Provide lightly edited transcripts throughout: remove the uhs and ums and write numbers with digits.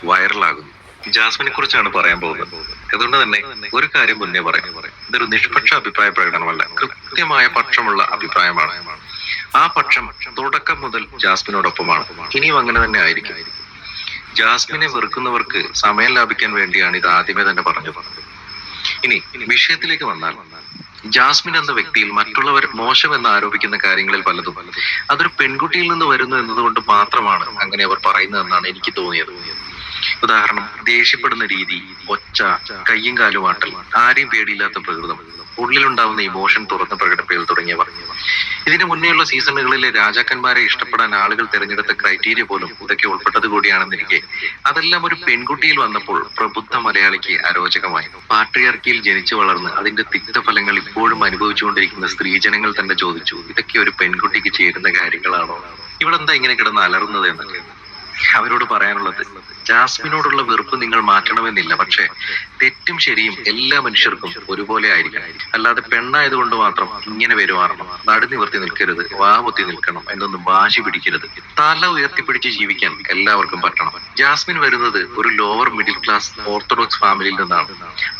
വൈറലാകുന്നു. ജാസ്മിനെ കുറിച്ചാണ് പറയാൻ പോകുന്നത്. അതുകൊണ്ട് തന്നെ ഒരു കാര്യം മുന്നേ പറയാം, ഇതൊരു നിഷ്പക്ഷ അഭിപ്രായ പ്രകടനമല്ല, കൃത്യമായ പക്ഷമുള്ള അഭിപ്രായമാണ്. ആ പക്ഷം തുടക്കം മുതൽ ജാസ്മിനോടൊപ്പമാണ്, ഇനിയും അങ്ങനെ തന്നെ ആയിരിക്കും. ജാസ്മിനെ വെറുക്കുന്നവർക്ക് സമയം ലാഭിക്കാൻ വേണ്ടിയാണ് ഇത് ആദ്യമേ തന്നെ പറഞ്ഞത്. ഇനി വിഷയത്തിലേക്ക് വന്നാൽ, ജാസ്മിൻ എന്ന വ്യക്തിയിൽ മറ്റുള്ളവർ മോശമെന്ന് ആരോപിക്കുന്ന കാര്യങ്ങളിൽ പലതും അതൊരു പെൺകുട്ടിയിൽ നിന്ന് വരുന്നു എന്നതുകൊണ്ട് മാത്രമാണ് അങ്ങനെ അവർ പറയുന്നതെന്നാണ് എനിക്ക് തോന്നിയത്. ഉദാഹരണം, ദേഷ്യപ്പെടുന്ന രീതി, ഒച്ച, കയ്യും കാലും ആട്ടൽ, ആരെയും പേടിയില്ലാത്ത പ്രകൃതം, ഉള്ളിലുണ്ടാവുന്ന ഇമോഷൻ തുറന്ന് പ്രകടിപ്പിക്കൽ തുടങ്ങിയവ. ഇതിനു മുന്നേയുള്ള സീസണുകളിലെ രാജാക്കന്മാരെ ഇഷ്ടപ്പെടാൻ ആളുകൾ തിരഞ്ഞെടുത്ത ക്രൈറ്റീരിയ പോലും ഇതൊക്കെ ഉൾപ്പെട്ടത് കൂടിയാണെന്നിരിക്കെ അതെല്ലാം ഒരു പെൺകുട്ടിയിൽ വന്നപ്പോൾ പ്രബുദ്ധ മലയാളിക്ക് അരോചകമായി. പാട്രിയാർക്കിയിൽ ജനിച്ചു വളർന്ന് അതിന്റെ തിക്തഫലങ്ങൾ ഇപ്പോഴും അനുഭവിച്ചുകൊണ്ടിരിക്കുന്ന സ്ത്രീജനങ്ങൾ തന്നെ ചോദിച്ചു, ഇതൊക്കെ ഒരു പെൺകുട്ടിക്ക് ചേരുന്ന കാര്യങ്ങളാണോ? ഇവളെന്താ ഇങ്ങനെ കിടന്ന് അലറുന്നത് എന്നൊക്കെ. അവരോട് പറയാനുള്ളത്, ജാസ്മിനോടുള്ള വെറുപ്പ് നിങ്ങൾ മാറ്റണമെന്നില്ല, പക്ഷെ തെറ്റും ശരിയും എല്ലാ മനുഷ്യർക്കും ഒരുപോലെ ആയിരിക്കണം. അല്ലാതെ പെണ്ണായതുകൊണ്ട് മാത്രം ഇങ്ങനെ പെരുമാറണം, നടുനിവർത്തി നിൽക്കരുത്, വാപൊത്തി നിൽക്കണം എന്നൊന്നും വാശി പിടിക്കരുത്. തല ഉയർത്തിപ്പിടിച്ച് ജീവിക്കാൻ എല്ലാവർക്കും പറ്റണം. ജാസ്മിൻ വരുന്നത് ഒരു ലോവർ മിഡിൽ ക്ലാസ് ഓർത്തഡോക്സ് ഫാമിലിയിൽ നിന്നാണ്.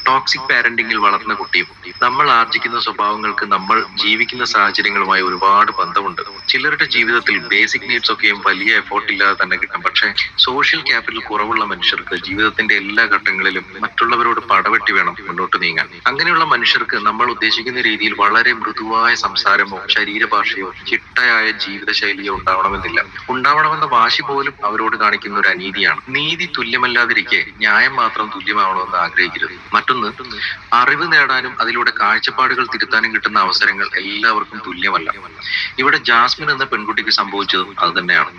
ടോക്സിക് പാരന്റിങ്ങിൽ വളർന്ന കുട്ടിയും നമ്മൾ ആർജിക്കുന്ന സ്വഭാവങ്ങൾക്ക് നമ്മൾ ജീവിക്കുന്ന സാഹചര്യങ്ങളുമായി ഒരുപാട് ബന്ധമുണ്ട്. ചിലരുടെ ജീവിതത്തിൽ ബേസിക് നീഡ്സ് ഒക്കെയും വലിയ എഫോർട്ട് ഇല്ലാതെ തന്നെ കിട്ടും. പക്ഷെ സോഷ്യൽ ക്യാപിറ്റൽ കുറവുള്ള മനുഷ്യർക്ക് ജീവിതത്തിന്റെ എല്ലാ ഘട്ടങ്ങളിലും മറ്റുള്ളവരോട് പടവെട്ടി വേണം മുന്നോട്ട് നീങ്ങാൻ. അങ്ങനെയുള്ള മനുഷ്യർക്ക് നമ്മൾ ഉദ്ദേശിക്കുന്ന രീതിയിൽ വളരെ മൃദുവായ സംസാരമോ ശരീരഭാഷയോ ചിട്ടയായ ജീവിതശൈലിയോ ഉണ്ടാവണമെന്നില്ല. ഉണ്ടാവണമെന്ന വാശി പോലും അവരോട് കാണിക്കുന്ന ഒരു അനീതിയാണ്. നീതി തുല്യമല്ലാതിരിക്കെ ന്യായം മാത്രം തുല്യമാവണമെന്ന് ആഗ്രഹിക്കരുത്. മറ്റൊന്ന്, അറിവ് നേടാനും അതിലൂടെ കാഴ്ചപ്പാടുകൾ തിരുത്താനും കിട്ടുന്ന അവസരങ്ങൾ എല്ലാവർക്കും തുല്യമല്ല. ഇവിടെ ജാസ്മിൻ എന്ന പെൺകുട്ടിക്ക് സംഭവിച്ചതും അത് തന്നെയാണ്.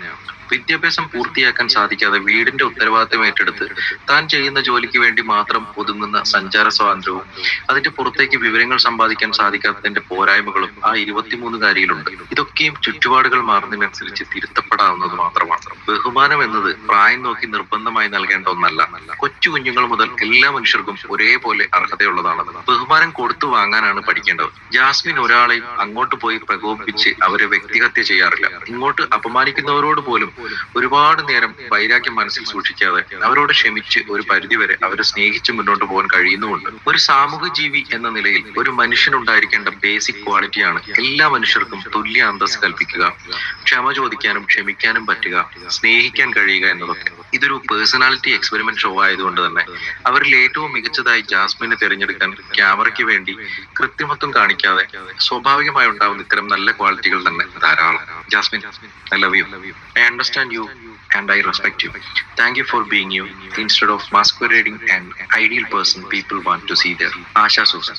വിദ്യാഭ്യാസം പൂർത്തിയാക്കാൻ സാധിക്കാതെ വീടിന്റെ ഉത്തരവാദിത്തം ഏറ്റെടുത്ത് താൻ ചെയ്യുന്ന ജോലിക്ക് വേണ്ടി മാത്രം ഒതുങ്ങുന്ന സഞ്ചാര സ്വാതന്ത്ര്യവും അതിന്റെ പുറത്തേക്ക് വിവരങ്ങൾ സമ്പാദിക്കാൻ സാധിക്കാത്തതിന്റെ പോരായ്മകളും ആ 23-കാരിയിലുണ്ട്. ഇതൊക്കെയും ചുറ്റുപാടുകൾ മാറുന്നതിനനുസരിച്ച് തിരുത്തപ്പെടാവുന്നത് മാത്രമാണ്. ബഹുമാനം എന്നത് പ്രായം നോക്കി നിർബന്ധമായി നൽകേണ്ട ഒന്നല്ല. കൊച്ചു കുഞ്ഞുങ്ങൾ മുതൽ എല്ലാ മനുഷ്യർക്കും ഒരേപോലെ അർഹതയുള്ളതാണ്. ബഹുമാനം കൊടുത്തു വാങ്ങാനാണ് പഠിക്കേണ്ടത്. ജാസ്മിൻ ഒരാളെയും അങ്ങോട്ട് പോയി പ്രകോപിപ്പിച്ച് അവരെ വ്യക്തിഹത്യ ചെയ്യാറില്ല. ഇങ്ങോട്ട് അപമാനിക്കുന്നവരോട് പോലും ഒരുപാട് നേരം വൈരാഗ്യം മനസ്സിൽ സൂക്ഷിക്കാതെ അവരോട് ക്ഷമിച്ച് ഒരു പരിധിവരെ അവരെ സ്നേഹിച്ച് മുന്നോട്ട് പോകാൻ കഴിയുന്നുമുണ്ട്. ഒരു സാമൂഹ്യ ജീവി എന്ന നിലയിൽ ഒരു മനുഷ്യനുണ്ടായിരിക്കേണ്ട ബേസിക് ക്വാളിറ്റിയാണ് എല്ലാ മനുഷ്യർക്കും തുല്യ അന്തസ്സ് കൽപ്പിക്കുക, ക്ഷമ ചോദിക്കാനും ക്ഷമിക്കാനും പറ്റുക, സ്നേഹിക്കാൻ കഴിയുക എന്നതൊക്കെ. ഇതൊരു പേഴ്സണാലിറ്റി എക്സ്പെരിമെന്റ് ഷോ ആയതുകൊണ്ട് തന്നെ അവരിൽ ഏറ്റവും മികച്ചതായി ജാസ്മിനെ തിരഞ്ഞെടുക്കാൻ ക്യാമറയ്ക്ക് വേണ്ടി കൃത്രിമത്വം കാണിക്കാതെ സ്വാഭാവികമായി ഉണ്ടാവുന്ന ഇത്തരം നല്ല ക്വാളിറ്റികൾ തന്നെ ധാരാളം. Jasmine, I love you. I understand you and I respect you. Thank you for being you instead of masquerading an ideal person people want to see there. Asha Susan.